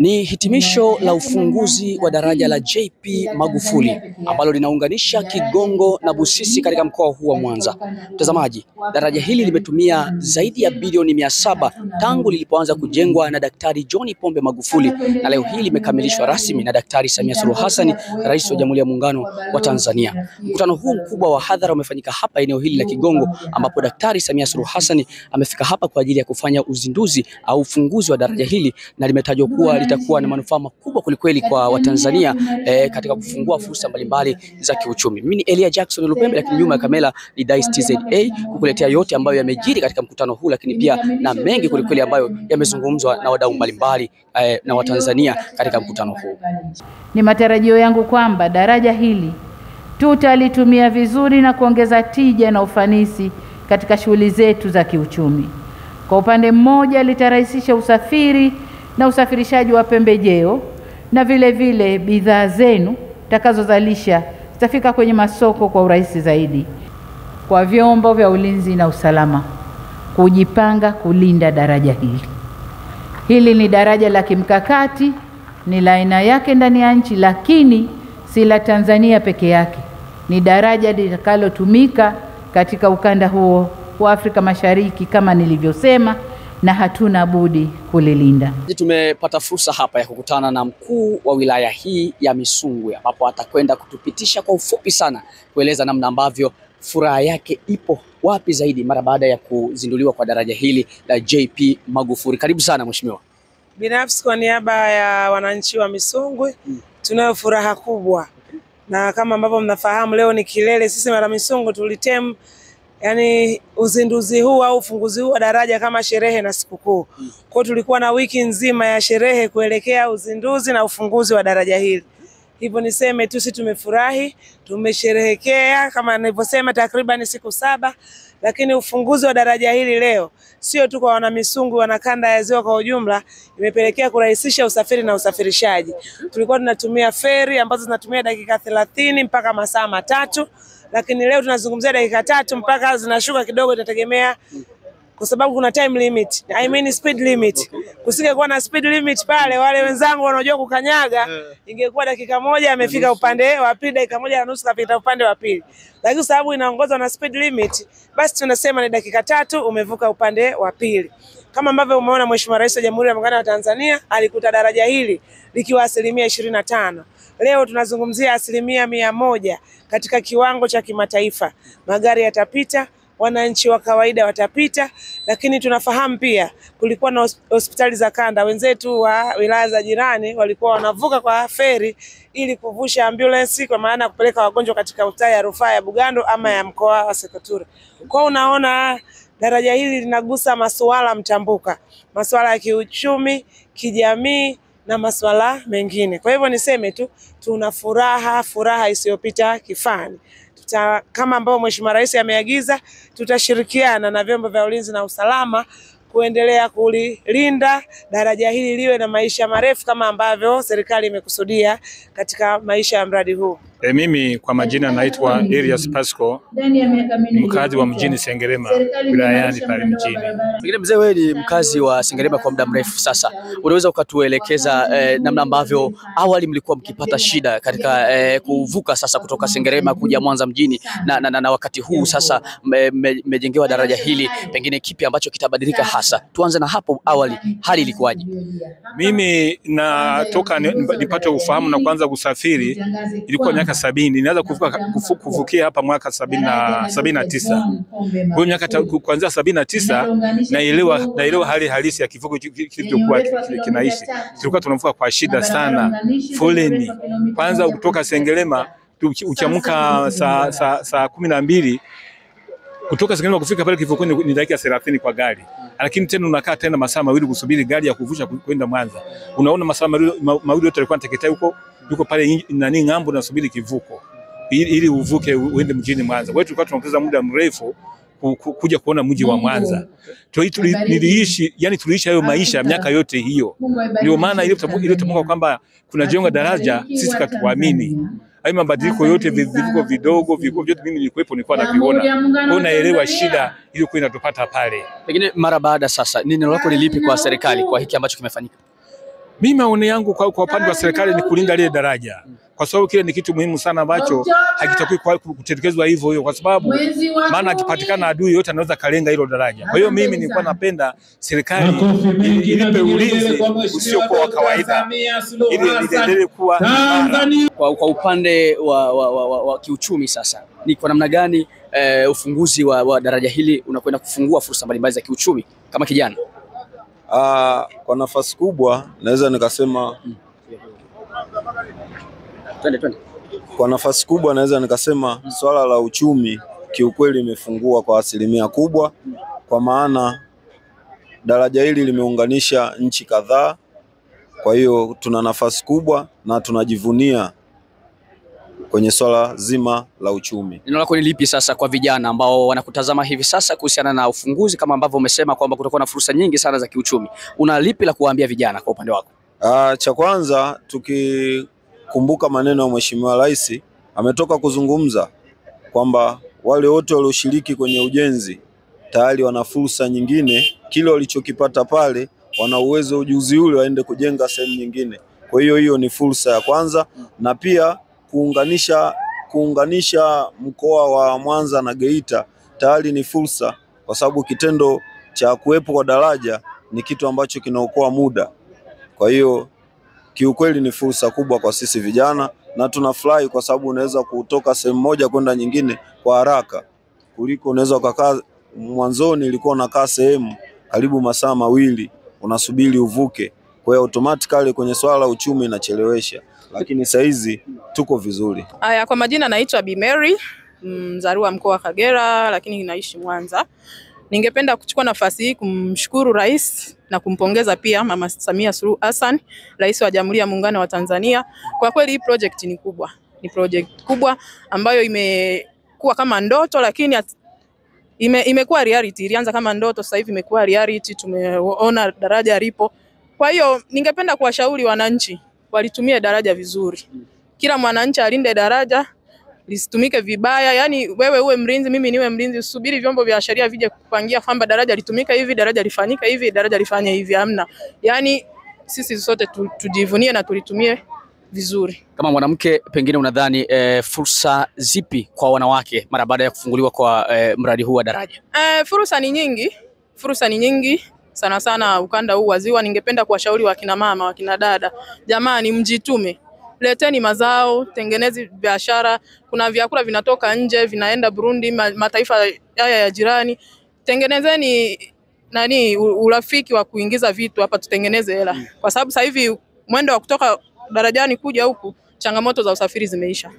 Ni hitimisho la ufunguzi wa daraja la JP Magufuli ambalo linaunganisha Kigongo na Busisi katika mkoa huu wa Mwanza. Mtazamaji, daraja hili limetumia zaidi ya bilioni 700 tangu lilipoanza kujengwa na Daktari John Pombe Magufuli, na leo hii limekamilishwa rasmi na Daktari Samia Suluhu Hassan, Rais wa Jamhuri ya Muungano wa Tanzania. Mkutano huu mkubwa wa hadhara umefanyika hapa eneo hili la Kigongo, ambapo Daktari Samia Suluhu Hassan amefika hapa kwa ajili ya kufanya uzinduzi au ufunguzi wa daraja hili, na limetajwa kuwa litakuwa na manufaa makubwa kulikweli kwa Watanzania katika kufungua fursa mbalimbali za kiuchumi. Mimi ni Elia Jackson Lupembe, lakini nyuma ya kamera ni Dice TZA kukuletea yote ambayo yamejiri katika mkutano huu, lakini pia na mengi kulikweli ambayo yamezungumzwa na wadau mbalimbali na Watanzania katika mkutano huu. Ni matarajio yangu kwamba daraja hili tutalitumia vizuri na kuongeza tija na ufanisi katika shughuli zetu za kiuchumi. Kwa upande mmoja, litarahisisha usafiri na usafirishaji wa pembejeo, na vile vile bidhaa zenu takazozalisha zitafika kwenye masoko kwa urahisi zaidi. Kwa vyombo vya ulinzi na usalama kujipanga kulinda daraja hili. Hili ni daraja la kimkakati, ni la aina yake ndani ya nchi, lakini si la Tanzania peke yake. Ni daraja litakalotumika katika ukanda huo wa Afrika Mashariki kama nilivyosema, na hatuna budi kulilinda. Tumepata fursa hapa ya kukutana na mkuu wa wilaya hii ya Misungwi, ambapo atakwenda kutupitisha kwa ufupi sana kueleza namna ambavyo furaha yake ipo wapi zaidi mara baada ya kuzinduliwa kwa daraja hili la JP Magufuli. Karibu sana mheshimiwa. Binafsi kwa niaba ya wananchi wa Misungwi, tunayo furaha kubwa. Na kama ambavyo mnafahamu, leo ni kilele. Sisi wana Misungwi tulitem yani uzinduzi huu au ufunguzi huu wa daraja kama sherehe na sikukuu. Kwa hiyo tulikuwa na wiki nzima ya sherehe kuelekea uzinduzi na ufunguzi wa daraja hili. Hivyo niseme tu sisi tumefurahi, tumesherehekea kama nilivyosema takriban siku 7, lakini ufunguzi wa daraja hili leo sio tu kwa wana Misungwi, wana kanda ya Ziwa kwa ujumla, imepelekea kurahisisha usafiri na usafirishaji. Tulikuwa tunatumia feri ambazo zinatumia dakika 30 mpaka masaa 3, lakini leo tunazungumzia dakika 3 mpaka zinashuka kidogo, itategemea kwa sababu kuna time limit, speed limit. Kusingekuwa na speed limit pale, wale wenzangu wanaojua kukanyaga, ingekuwa dakika 1 amefika upande wa pili, dakika 1.5 kapita upande wa pili. Lakini sababu inaongozwa na speed limit, basi tunasema ni dakika 3 umevuka upande wa pili. Kama ambavyo umeona Mheshimiwa Rais wa Jamhuri ya Muungano wa Tanzania alikuta daraja hili likiwa 25%. Leo tunazungumzia 100% katika kiwango cha kimataifa. Magari yatapita, wananchi wa kawaida watapita, lakini tunafahamu pia kulikuwa na hospitali za kanda. Wenzetu wa wilaya za jirani walikuwa wanavuka kwa feri ili kuvusha ambulance, kwa maana kupeleka wagonjwa katika hospitali ya rufaa ya Bugando ama ya mkoa wa Sekoture. Kwa unaona daraja hili linagusa masuala mtambuka, masuala ya kiuchumi, kijamii na masuala mengine. Kwa hivyo niseme tu tuna furaha isiyopita kifani. Kama ambao Mheshimiwa Rais ameagiza, tutashirikiana na vyombo vya ulinzi na usalama kuendelea kulilinda daraja hili liwe na maisha marefu kama ambavyo serikali imekusudia katika maisha ya mradi huu. Mimi kwa majina naitwa Elias Pasco, mkazi wa mjini Sengerema, wilayani pale mjini. Pengine mzee, wewe ni mkazi wa Sengerema kwa muda mrefu sasa. Unaweza ukatuelekeza namna ambavyo awali mlikuwa mkipata shida katika kuvuka sasa kutoka Sengerema kuja Mwanza mjini na wakati huu sasa mmejengewa daraja hili, pengine kipi ambacho kitabadilika hasa? Tuanze na hapo awali, hali ilikuwaje? Mimi natoka nipate ufahamu na kuanza kusafiri ilikuwa miaka 70. Nilianza kuvukia hapa mwaka 79. Kwa miaka kuanzia 79 naelewa hali halisi ya kivuko kilichokuwa kinaishi. Tulikuwa tunavuka kwa shida sana. Foleni. Kwanza kutoka Sengerema ukiamka saa 12 kutoka Sengerema kufika pale kivukoni ni dakika 30 kwa gari. Lakini tena unakaa tena masaa 2 kusubiri gari ya kuvusha kwenda Mwanza. Unaona masaa 2 yote yalikuwa yanateketea yuko pale nani ngambo na subiri kivuko ili uvuke uende mjini Mwanza. Kwa hiyo tulikuwa tunapoteza muda mrefu kuja kuona mji wa Mwanza. Tuliishi hayo maisha miaka yote hiyo. Ndio maana ile tutamka kwamba kuna jengo daraja, sisi katuamini. Hayo mabadiliko yote, vivuko vidogo, vivuko vyote mimi nilikuwa naviona. Kwa naelewa shida iliyokuwa inatupata pale. Pengine mara baada sasa, neno lako ni lipi kwa serikali kwa hiki ambacho kimefanyika? Mimi maoni yangu kwa upande wa serikali ni kulinda lile daraja, kwa sababu kile ni kitu muhimu sana ambacho hakitakiwi kutekelezwa hivyo, kwa sababu maana akipatikana adui yote anaweza kalenga hilo daraja. Kwa hiyo mimi nilikuwa napenda serikali ilipe ulinzi usio kwa kawaida ili liendelee kuwa imara. Kwa upande wa kiuchumi sasa, ni kwa namna gani ufunguzi wa daraja hili unakwenda kufungua fursa mbalimbali za kiuchumi kama kijana? Kwa nafasi kubwa naweza nikasema Kwa nafasi kubwa naweza nikasema swala la uchumi kiukweli imefungua kwa asilimia kubwa, kwa maana daraja hili limeunganisha nchi kadhaa. Kwa hiyo tuna nafasi kubwa na tunajivunia kwenye swala zima la uchumi. Neno lako ni lipi sasa kwa vijana ambao wanakutazama hivi sasa kuhusiana na ufunguzi, kama ambavyo umesema kwamba kutakuwa na fursa nyingi sana za kiuchumi? Una lipi la kuwaambia vijana kwa upande wako? Cha kwanza, tukikumbuka maneno ya Mheshimiwa Rais, ametoka kuzungumza kwamba wale wote walioshiriki kwenye ujenzi tayari wana fursa nyingine, kile walichokipata pale wana uwezo ujuzi ule waende kujenga sehemu nyingine. Kwa hiyo hiyo ni fursa ya kwanza, na pia kuunganisha mkoa wa Mwanza na Geita tayari ni fursa, kwa sababu kitendo cha kuwepo kwa daraja ni kitu ambacho kinaokoa muda. Kwa hiyo kiukweli ni fursa kubwa kwa sisi vijana, na tunafurahi kwa sababu unaweza kutoka sehemu moja kwenda nyingine kwa haraka kuliko unaweza kukaa mwanzoni ilikuwa unakaa sehemu karibu masaa mawili unasubiri uvuke. Kwa hiyo automatically kwenye swala la uchumi inachelewesha, lakini saa hizi tuko vizuri. Kwa majina naitwa Bi Mary, mzaliwa mkoa wa Kagera lakini naishi Mwanza. Ningependa kuchukua nafasi hii kumshukuru Rais na kumpongeza pia Mama Samia Suluhu Hassan, Rais wa Jamhuri ya Muungano wa Tanzania. Kwa kweli hii project ni kubwa. Ni project kubwa ambayo imekuwa kama ndoto, lakini imekuwa reality. Ilianza kama ndoto, sasa hivi imekuwa reality. Tumeona daraja lipo. Kwa hiyo ningependa kuwashauri wananchi walitumie daraja vizuri. Kila mwananchi alinde daraja, lisitumike vibaya. Yani wewe uwe mlinzi, mimi niwe mlinzi, usubiri vyombo vya sheria vije kupangia kwamba daraja litumika hivi, daraja lifanyika hivi, daraja lifanye hivi. Hamna. Yani sisi sote tujivunie na tulitumie vizuri. Kama mwanamke, pengine unadhani fursa zipi kwa wanawake mara baada ya kufunguliwa kwa mradi huu wa daraja? Fursa ni nyingi. Fursa ni nyingi. Sana sana ukanda huu wa Ziwa. Ningependa kuwashauri wakina mama, wakina dada, jamani mjitume. Leteni mazao, tengenezi biashara. Kuna vyakula vinatoka nje, vinaenda Burundi, mataifa haya ya jirani. Tengenezeni urafiki wa kuingiza vitu hapa, tutengeneze hela. Kwa sababu sasa hivi mwendo wa kutoka darajani kuja huku, changamoto za usafiri zimeisha.